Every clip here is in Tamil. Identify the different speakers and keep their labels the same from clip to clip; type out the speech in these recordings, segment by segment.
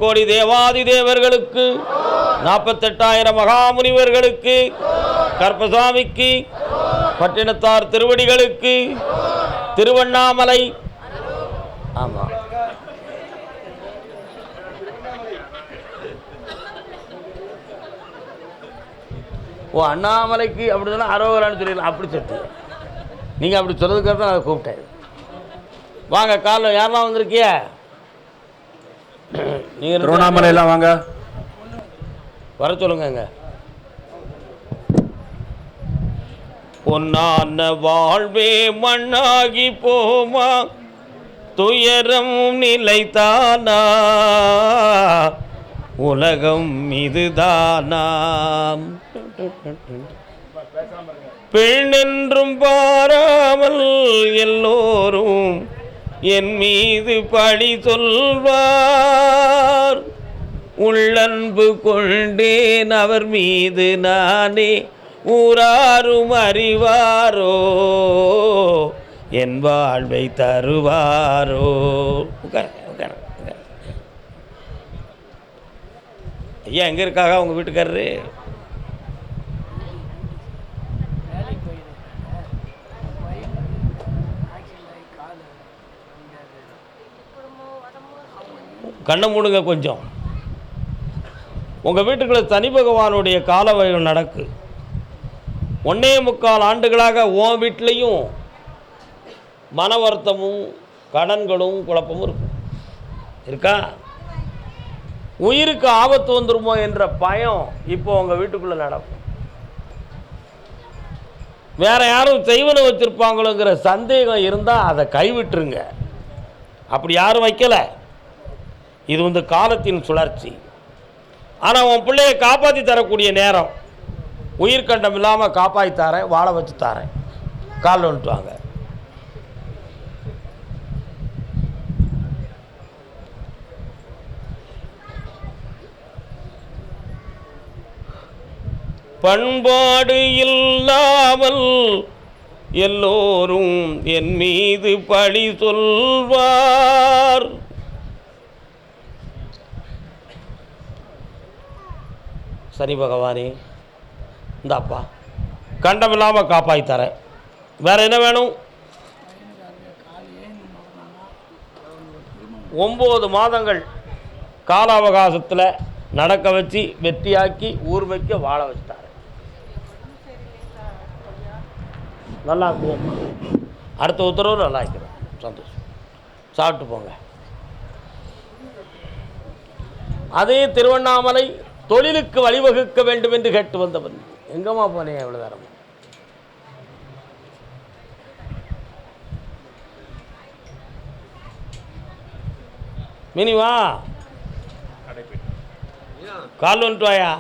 Speaker 1: கோடி தேவாதி தேவர்களுக்கு, 48,000 மகாமுனிவர்களுக்கு, கற்பசாமிக்கு, பட்டினத்தார் திருவடிகளுக்கு, திருவண்ணாமலை. ஆமாம், ஓ அண்ணாமலைக்கு அப்படி சொன்னால் அரோகரான்னு சொல்லிடலாம். அப்படி சத்து நீங்கள் அப்படி சொல்கிறதுக்காக தான் நான் கூப்பிட்டேன். வாங்க, காலைல யாரெல்லாம் வந்திருக்கிய? நீங்கள்
Speaker 2: திருவண்ணாமலையெல்லாம் வாங்க,
Speaker 1: வர சொல்லுங்க. பொன்னான வாழ்வே மண்ணாகி போமா, துயரம் நிலைத்தானா, உலகம் இதுதானாம். பெண்ணென்றும் பாராமல் எல்லோரும் என் மீது பழி சொல்வார். உள்ளன்பு கொண்டேன் அவர் மீது நானே, ஊராரும் அறிவாரோ, என் வாழ்வை தருவாரோ. ஐயா எங்கே இருக்காக உங்கள் வீட்டுக்காரரு? கண்ணை மூடுங்க கொஞ்சம். உங்கள் வீட்டுக்குள்ள சனி பகவானுடைய காலவயம் நடக்கு. 1.25 ஆண்டுகளாக உன் வீட்லேயும் மன வருத்தமும் கடன்களும் குழப்பமும் இருக்கா? உயிருக்கு ஆபத்து வந்துருமோ என்ற பயம் இப்போ உங்கள் வீட்டுக்குள்ளே நடக்கும். வேற யாரும் செய்வனை வச்சுருப்பாங்களோங்கிற சந்தேகம் இருந்தால் அதை கைவிட்டுருங்க. அப்படி யாரும் வைக்கலை. இது வந்து காலத்தின் சுழற்சி. ஆனால் உன் பிள்ளையை காப்பாற்றி தரக்கூடிய நேரம். உயிர்கண்டம் இல்லாமல் காப்பாற்றி தரேன், வாழ வச்சு தரேன். கால் வந்துட்டு வாங்க. பண்பாடு இல்லாமல் எல்லோரும் என் மீது பழி சொல்வார். சனி பகவானே, இந்தாப்பா கண்டம் இல்லாமல் காப்பாற்றி தரேன். வேற என்ன வேணும்? 9 மாதங்கள் கால அவகாசத்தில் நடக்க வச்சு வெற்றியாக்கி ஊர் வைக்க வாழ வச்சுட்டாரு. நல்லா இருக்கும். அடுத்த உத்தரவு நல்லா இருக்கிறோம். சந்தோஷம். சாப்பிட்டு போங்க. அதே திருவண்ணாமலை தொழிலுக்கு வழிவகுக்க வேண்டும் என்று கேட்டு வந்தவன். எங்கம்மா போனேன் எவ்வளோ நேரம்? மினிவா கால் வந்துட்டு வாயா.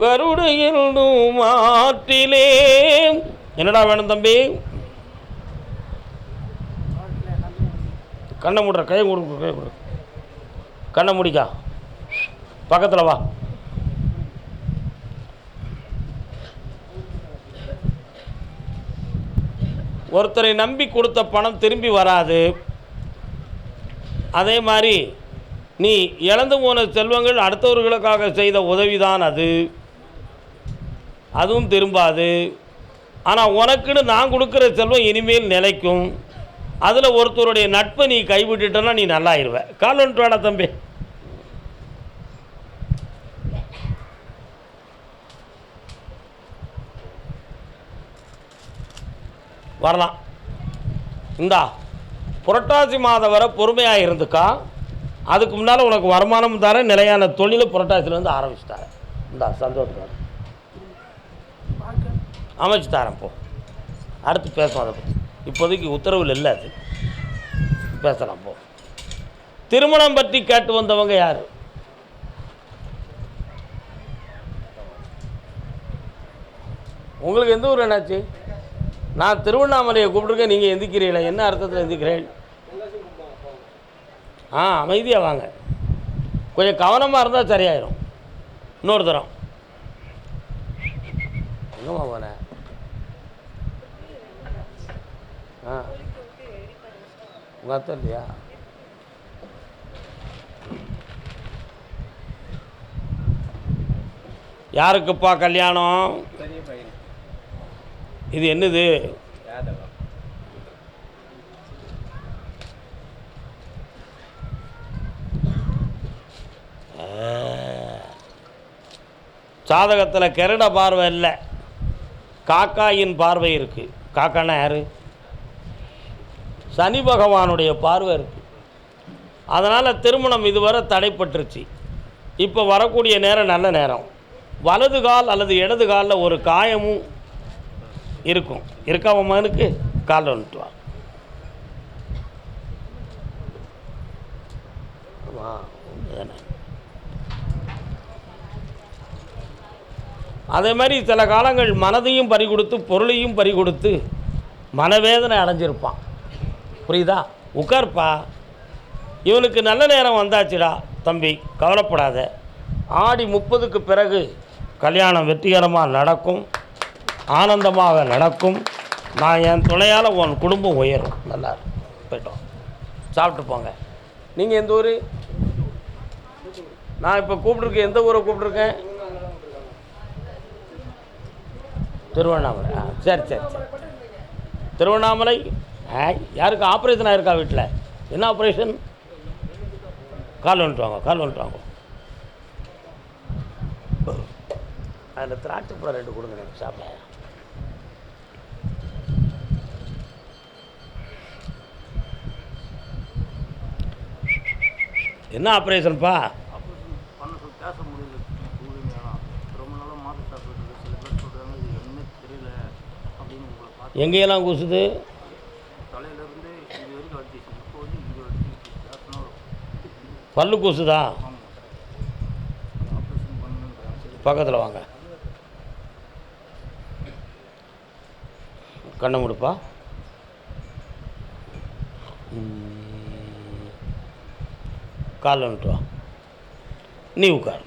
Speaker 1: கருடையில் மாற்றிலே என்னடா வேணும் தம்பி? கண்ணை மூடுற, கையை கொடு, கையை கொடு. கண்ணை முடிக்கா, பக்கத்தில் வா. ஒருத்தரை நம்பி கொடுத்த பணம் திரும்பி வராது. அதே மாதிரி நீ இழந்து போன செல்வங்கள் அடுத்தவர்களுக்காக செய்த உதவிதான் அது, அதுவும் திரும்பாது. ஆனால் உனக்குன்னு நான் கொடுக்குற செல்வம் இனிமேல் நிலைக்கும். அதில் ஒருத்தருடைய நட்பை நீ கைவிட்டுட்டனா நீ நல்லாயிருவ. கால் வந்துட்டு வேடா தம்பி. வரலாம். இந்தா புரட்டாசி மாதம் வர பொறுமையாக இருந்துக்கா. அதுக்கு முன்னால் உனக்கு வருமானம் தர நிலையான தொழிலை புரட்டாசிலேருந்து ஆரம்பிச்சுட்டாரு. இந்தா சந்தோஷம் அமைச்சு தரேன். போ, அடுத்து பேசுவோம் அதை பற்றி. இப்போதைக்கு உத்தரவில் இல்லை, அது பேசலாம். போ. திருமணம் பற்றி கேட்டு வந்தவங்க யார்? உங்களுக்கு எந்த ஊர் என்னாச்சு? நான் திருவண்ணாமலையை கூப்பிட்டுருக்கேன், நீங்கள் எந்திக்கிறீங்களா? என்ன அர்த்தத்தில் எந்திக்கிறேன்? அமைதியாக வாங்க. கொஞ்சம் கவனமாக இருந்தால் சரியாயிடும். இன்னொரு தரம் எங்கம்மா போனேன்? ஆ, உங்கள் அத்தை இல்லையா? யாருக்குப்பா கல்யாணம்? இது என்னது? ஜாதகத்தில் கெரட பார்வை இல்லை, காக்காயின் பார்வை இருக்குது. காக்கானா யார்? சனி பகவானுடைய பார்வை இருக்குது. அதனால் திருமணம் இதுவரை தடைப்பட்டுருச்சு. இப்போ வரக்கூடிய நேரம் நல்ல நேரம். வலது கால் அல்லது இடது காலில் ஒரு காயமும் இருக்கும். இருக்கா உன் மகனுக்கு? காலில் வந்துட்டு வா. அதே மாதிரி சில காலங்கள் மனதையும் பறி கொடுத்து பொருளையும் பறி கொடுத்து மனவேதனை அடைஞ்சிருப்பான். புரியுதா? உட்கார்ப்பா. இவனுக்கு நல்ல நேரம் வந்தாச்சுடா தம்பி, கவலைப்படாத. ஆடி 30க்கு பிறகு கல்யாணம் வெற்றிகரமாக நடக்கும், ஆனந்தமாக நடக்கும். நான் என் துணையால் உன் குடும்பம் உயரும். நல்லா போய்ட்டோம், சாப்பிட்டு போங்க. நீங்கள் எந்த ஊர்? நான் இப்போ கூப்பிட்ருக்கேன். எந்த ஊரை கூப்பிட்ருக்கேன்? திருவண்ணாமலை. சரி சரி சரி, திருவண்ணாமலை. யாருக்கு ஆப்ரேஷன் ஆயிருக்கா வீட்டில்? என்ன ஆப்ரேஷன்? கால் வந்துட்டு வாங்க, கால் வந்துட்டு வாங்க. அதில் திராட்சை பழம் 2 கொடுங்க எனக்கு சாப்பிட. என்ன ஆப்ரேஷன்ப்பா? எங்கேயெல்லாம் கூசுது? பல்லு கூசுதா? பக்கத்தில் வாங்க, கண்ணை முடிப்பா. கால் வந்துட்டு வா, நீ உட்கார்.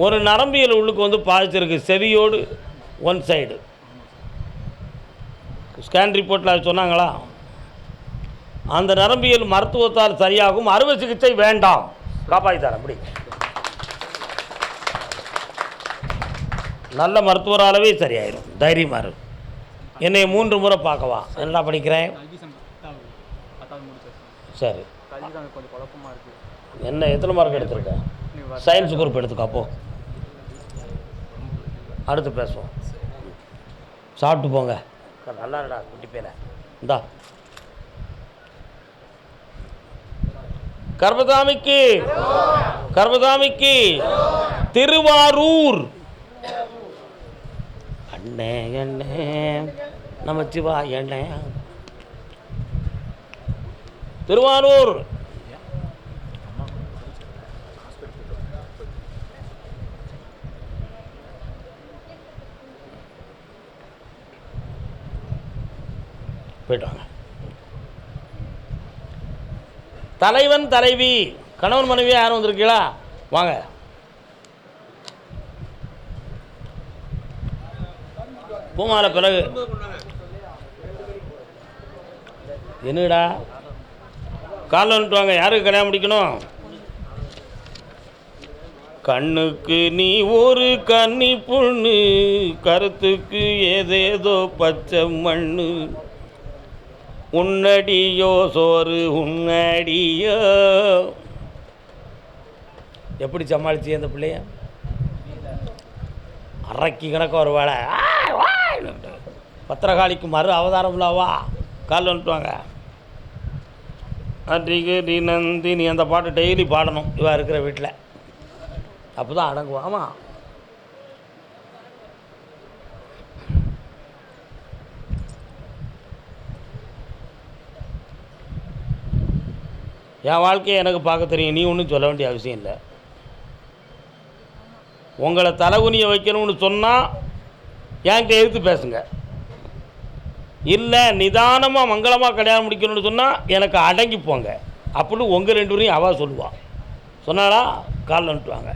Speaker 1: ஒரு நரம்பியல் உள்ளுக்கு வந்து பாதிச்சிருக்கு, செவியோடு ஒன் சைடு. ஸ்கேன் ரிப்போர்ட்டில் அது சொன்னாங்களா? அந்த நரம்பியல் மருத்துவத்தால் சரியாகும், அறுவை சிகிச்சை வேண்டாம், காப்பாற்றித்தார். அப்படி நல்ல மருத்துவராலவே சரியாயிடும், தைரியமாக இருக்கும். என்னை 3 முறை பார்க்கவா? என்னடா படிக்கிறேன்? சரி, என்ன எத்தனை மார்க் எடுத்திருக்க? சயின்ஸ் குரூப் எடுத்துக்கோ. அப்போ அடுத்து பேசுவோம். சாப்பிட்டு போங்க. நல்லா இருடா குட்டி பேர. இந்தா கர்மசாமிக்கு, கர்மசாமிக்கு திருவாரூர். அண்ணே அண்ணே நமச்சிவா எண்ணே. திருவாரூர் போயிட்டாங்க. தலைவன் தலைவி, கணவன் மனைவியா யாரும் வந்திருக்கீங்களா? வாங்க. பூமாலை பிறகு என்னடா காலில் வந்துட்டு வாங்க. யாருக்கு கல்யாணம் முடிக்கணும்? கண்ணுக்கு நீ ஒரு கன்னி பொண்ணு, கருத்துக்கு ஏதேதோ பச்சை மண்ணு, உன்னடியோ சோறு உன்னடியோ. எப்படி சமாளிச்சு அந்த பிள்ளைய? அரைக்கி கணக்க ஒரு வேலை. பத்திரகாளிக்கு மறு அவதாரம்லாவா? கால் வந்துட்டு வாங்க. அன்றைக்கு நீ நந்தினி அந்த பாட்டு டெய்லி பாடணும் இவா இருக்கிற வீட்டில், அப்போ தான் அடங்குவோம். ஆமாம், என் வாழ்க்கையை எனக்கு பார்க்க தெரியும், நீ ஒன்றும் சொல்ல வேண்டிய அவசியம் இல்லை. உங்களை தலைகுனியை வைக்கணும்னு சொன்னால் என்கிட்ட எதிர்த்து பேசுங்க. இல்லை நிதானமாக மங்களமாக கல்யாணம் முடிக்கணும்னு சொன்னால் எனக்கு அடங்கி போங்க அப்படின்னு உங்கள் 2 பேரையும் அவள் சொல்லுவாள். சொன்னாலா காலில் வந்துட்டுவாங்க.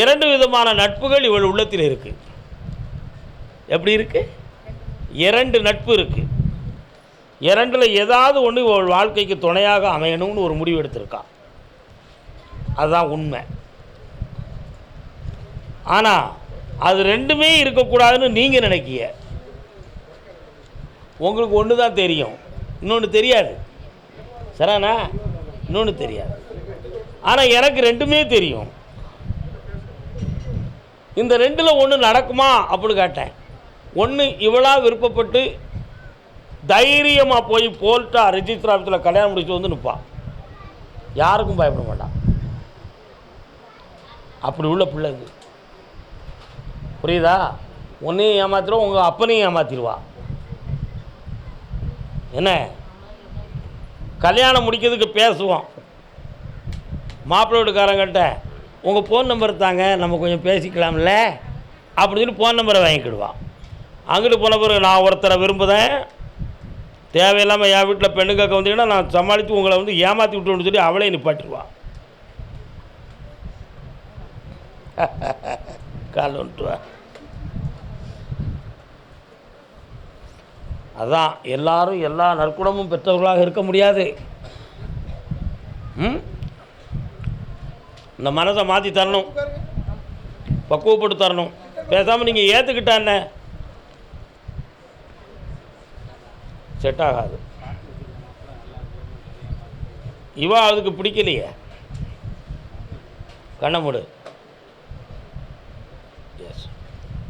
Speaker 1: இரண்டு விதமான நட்புகள் இவள் உள்ளத்தில் இருக்குது. எப்படி இருக்குது? 2 நட்பு இருக்குது. 2ல் ஏதாவது ஒன்று இவள் வாழ்க்கைக்கு துணையாக அமையணும்னு ஒரு முடிவு எடுத்திருக்கான். அதுதான் உண்மை. ஆனால் அது 2மே இருக்கக்கூடாதுன்னு நீங்கள் நினைக்கிய. உங்களுக்கு ஒன்று தான் தெரியும், இன்னொன்று தெரியாது. சரிண்ணா? இன்னொன்று தெரியாது. ஆனால் எனக்கு 2மே தெரியும். இந்த 2ல் ஒன்று நடக்குமா அப்படின்னு கேட்டேன். ஒன்று இவளாக விருப்பப்பட்டு தைரியமாக போய் போல்ட்டா ரெஜிஸ்டர் ஆஃபீஸில் கல்யாணம் முடிச்சு வந்து நிற்பான். யாருக்கும் பயப்பட மாட்டான். அப்படி உள்ள பிள்ளைங்க புரியுதா? உன்னையும் ஏமாத்திடுவோம், உங்கள் அப்பனையும் ஏமாத்திடுவா. என்ன கல்யாணம் முடிக்கிறதுக்கு பேசுவோம். மாப்பிள்ளை வீட்டுக்காரங்கிட்ட உங்கள் ஃபோன் நம்பர் தாங்க, நம்ம கொஞ்சம் பேசிக்கலாம்ல அப்படின்னு ஃபோன் நம்பரை வாங்கிக்கிடுவான். அங்கிட்டு போன பிறகு நான் ஒருத்தரை விரும்புகிறேன், தேவையில்லாமல் என் வீட்டில் பெண்ணு கேட்க வந்தீங்கன்னா நான் சமாளித்து உங்களை வந்து ஏமாற்றி விட்டுன்னு சொல்லி அவளே நிப்பாட்டிடுவான். கால் வந்துட்டுவா. அதான் எல்லாரும் எல்லா நற்குணமும் பெற்றவர்களாக இருக்க முடியாது. இந்த மனதை மாற்றி தரணும், பக்குவப்பட்டு தரணும். பேசாமல் நீங்கள் ஏற்றுக்கிட்டானே செட் ஆகாது. இவா அதுக்கு பிடிக்கலையே. கண்ணை மூடு. எஸ்,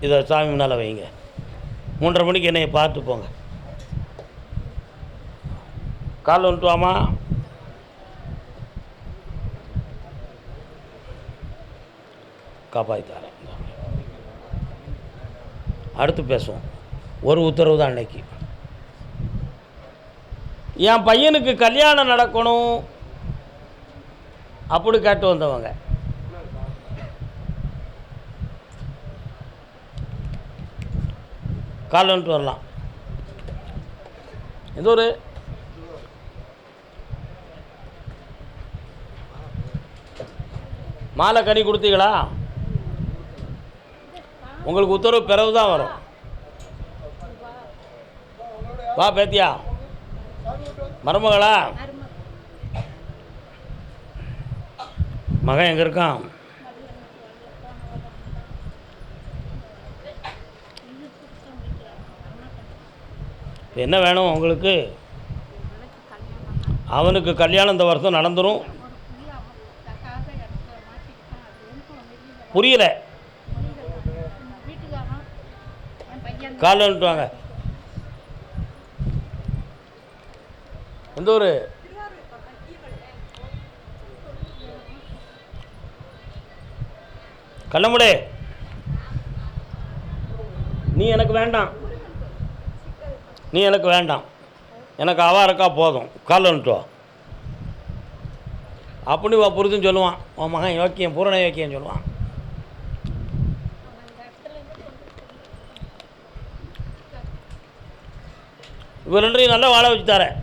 Speaker 1: இதை சாமி முன்னால் வைங்க. 3:30 மணிக்கு என்னையை பார்த்து போங்க. கால் வந்துட்டு வாமா. காப்பாற்றித்தாரேன். அடுத்து பேசுவோம். ஒரு உத்தரவு தான் அன்னைக்கு. என் பையனுக்கு கல்யாணம் நடக்கணும் அப்படி கேட்டு வந்தவங்க கால் வந்துட்டு வரலாம். இது ஒரு மாலை கனி கொடுத்தீங்களா? உங்களுக்கு உத்தரவு பிறகு தான் வரும். வா பேத்தியா, மருமகளா? மகன் எங்கே இருக்கான்? என்ன வேணும் உங்களுக்கு? அவனுக்கு கல்யாணம் இந்த வருஷம் நடந்துடும். புரியல. கால் வந்துட்டு வாங்க. எந்த ஊர்? கள்ளமுடே. நீ எனக்கு வேண்டாம், நீ எனக்கு வேண்டாம், எனக்கு அவா இருக்கா போதும். கால் வந்துட்டு வா அப்படி வா. புரிதுன்னு சொல்லுவான். உன் மகன் யோக்கியம், பூரண யோக்கியம் சொல்லுவான். இவர் 2 நல்லா வாழ வச்சு தரேன்.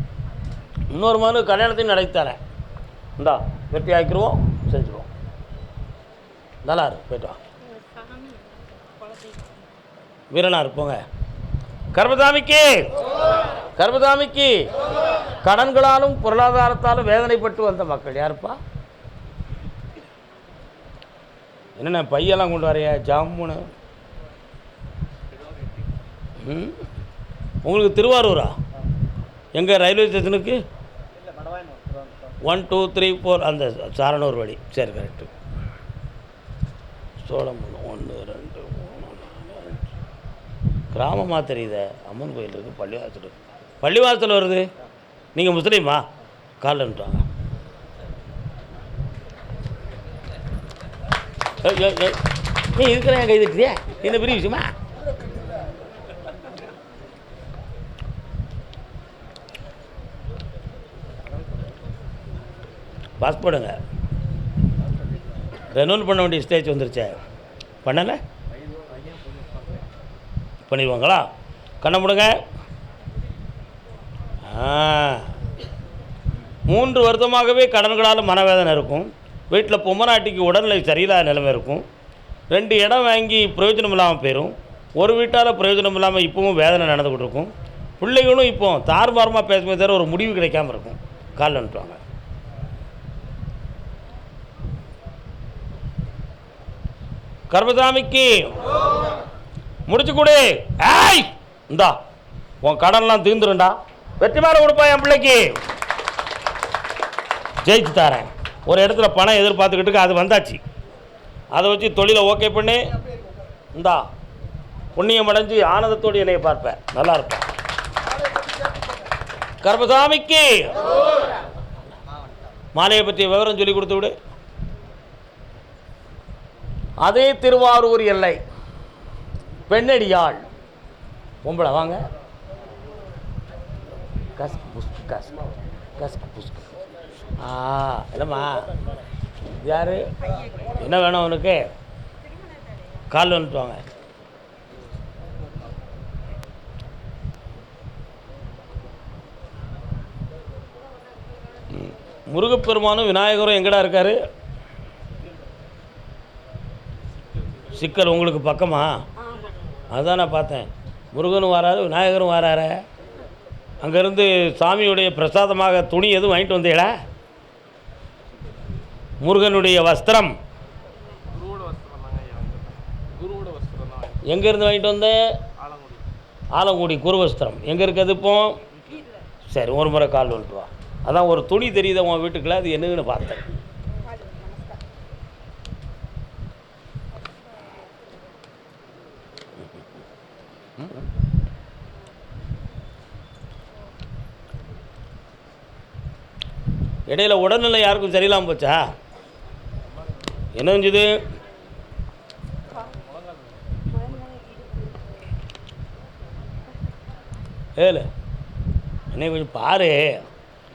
Speaker 1: இன்னொரு மகனுக்கு கல்யாணத்தையும் நடத்தி தரேன். இந்தா வெட்டி ஆக்கிடுவோம், செஞ்சுருவோம். நல்லா இருக்கு. போய்ட்டு வா. வீரனார் போங்க. கர்மசாமிக்கு கர்மசாமிக்கு கடன்களாலும் பொருளாதாரத்தாலும் வேதனைப்பட்டு வந்த மக்கள் யாருப்பா? என்னென்ன பையெல்லாம் கொண்டு வரையா? ஜாமுன்னு. உங்களுக்கு திருவாரூரா? எங்கே? ரயில்வே ஸ்டேஷனுக்கு 1 2 3 4 அந்த சாரணூர் வழி. சரி, கரெக்டு. சோழம்பலம் 1 2 3 கிராமமாக தெரியுதே. அம்மன் கோயில் இருக்குது, பள்ளிவாசல். பள்ளிவாசல் வருது. நீங்கள் முஸ்லீமா? காலில் வந்துட்டாங்க. நீ இருக்கிற என் கை தட்டியா? என்ன பெரிய விஷயமா? பாஸ்போர்ட்டுங்க ரெனூவல் பண்ண வேண்டிய ஸ்டேஜ் வந்துருச்சே, பண்ணலை பண்ணிடுவாங்களா? கண்ணை முடுங்க. 3 வருடமாகவே கடன்களால் மனவேதனை இருக்கும். வீட்டில் பொம்மநாட்டிக்கு உடல்நிலை சரியில்லாத நிலைமை இருக்கும். 2 இடம் வாங்கி பிரயோஜனம் இல்லாமல் போயிடும். ஒரு வீட்டால் பிரயோஜனம் இல்லாமல் இப்போவும் வேதனை நடந்துக்கிட்டு இருக்கும். பிள்ளைகளும் இப்போ தாறுமாறமாக பேசுமே தவிர ஒரு முடிவு கிடைக்காமல் இருக்கும். காலில் வந்துட்டுவாங்க. கர்மசாமிக்கு முடிச்சு கொடு. ஏய் இந்தா உன் கடன்லாம் தீர்ந்துருண்டா. வெற்றி மேலே கொடுப்பா என் பிள்ளைக்கு. ஜெயிச்சு தரேன். ஒரு இடத்துல பணம் எதிர்பார்த்துக்கிட்டு அது வந்தாச்சு. அதை வச்சு தொழிலை ஓகே பண்ணி இந்தா புண்ணியம் அடைஞ்சு ஆனந்தத்தோடு என்னையை பார்ப்பேன். நல்லா இருப்பேன். கர்மசாமிக்கு மாலையை பற்றிய விவரம் சொல்லி கொடுத்து விடு. அதே திருவாரூர் எல்லை பெண்ணடியாள் பொம்பளை வாங்க. இல்லைம்மா யார் என்ன வேணும் அவனுக்கு? கால் வந்துட்டு வாங்க. முருகப்பெருமானும் விநாயகரும் எங்கடா இருக்காரு? சிக்கல் உங்களுக்கு பக்கமா? அதுதான் நான் பார்த்தேன். முருகனும் வராரு, விநாயகரும் வராரு. அங்கேருந்து சாமியுடைய பிரசாதமாக துணி எதுவும் வாங்கிட்டு வந்தீங்களா? முருகனுடைய வஸ்திரம் எங்கேருந்து வாங்கிட்டு வந்தேன்? ஆலங்குடி குருவஸ்திரம் எங்கே இருக்குது இப்போ? சரி, ஒரு முறை கால் வந்துட்டு வா. அதான் ஒரு துணி தெரியுது உன் வீட்டுக்குள்ள, அது என்னன்னு பார்த்தேன். இடையில உடல்நிலை யாருக்கும் சரியில்லாமல் போச்சா? என்ன செஞ்சுது? ஏழு என்னை கொஞ்சம் பாரு.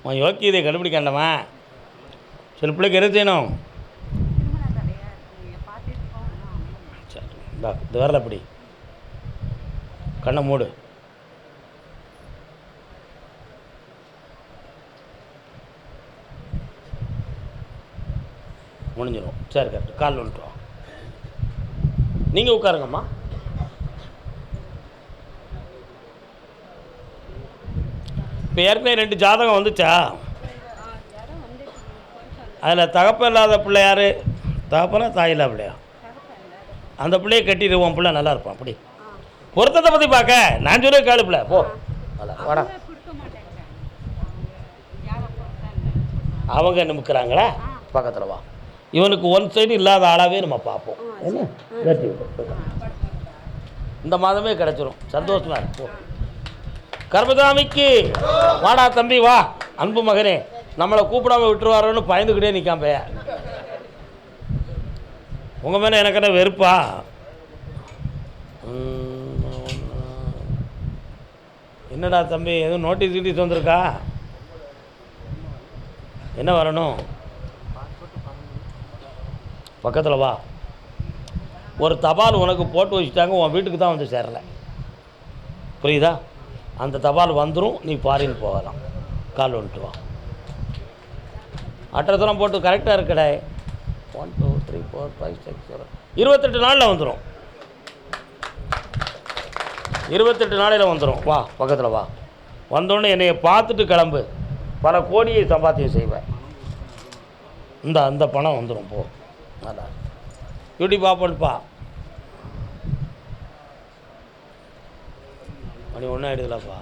Speaker 1: உன் யோக்கியதை கண்டுபிடிக்காண்டமா? சில பிள்ளைக்கு என்ன செய்யணும்? சரி, இது வரல. அப்படி கண்ணை மூடு. முடிஞ்சிடும். சரி, கரெக்ட். கால் வந்துட்டோம். நீங்கள் உட்காருங்கம்மா. இப்போ ஏற்கனவே 2 ஜாதகம் வந்துச்சா? அதில் தகப்ப இல்லாத பிள்ளை யார்? தகப்பனா தாய் இல்லா பிள்ளையா? அந்த பிள்ளையை கட்டிடுவோம். பிள்ளை நல்லா இருப்பான். அப்படி பொருத்தத்தை பற்றி பார்க்க நான் சொல்ல கேளு. பிள்ளை போ வாடா. அவங்க நிமிக்கிறாங்களா? பக்கத்தில் வா. இவனுக்கு ஒன் சைடு இல்லாத ஆளாகவே நம்ம பார்ப்போம். இந்த மாதமே கிடச்சிரும். சந்தோஷமா இருக்கும். கர்மசாமிக்கு வாடா தம்பி வா. அன்பு மகனே, நம்மளை கூப்பிடாம விட்டுருவாரோன்னு பயந்துக்கிட்டே நிற்காம பைய. உங்கள் மேலே எனக்கு என்ன வெறுப்பா? என்னடா தம்பி, எதுவும் நோட்டீஸ் கீட்டீஸ் வந்திருக்கா? என்ன வரணும்? பக்கத்தில் வா. ஒரு தபால் உனக்கு போட்டு வச்சுட்டாங்க, உன் வீட்டுக்கு தான் வந்து சேரலை. புரியுதா? அந்த தபால் வந்துடும், நீ ஃபாரின் போகலாம். கால் வந்துட்டு வா. அட்ரஸ்லாம் போட்டு கரெக்டாக இருக்கடே. 1 2 3 4 5 6 7 28 நாளில் வந்துடும். 28 நாளையில் வந்துடும். வா, பக்கத்தில் வா. வந்தோடனே என்னையை பார்த்துட்டு கிளம்பு. பல கோடியை சம்பாத்தியம் செய்வேன். அந்த பணம் வந்துடும். போ. அதான் யூடியூப் பார்ப்பேன்ப்பா. மணி 1 ஆகிடுதுலப்பா.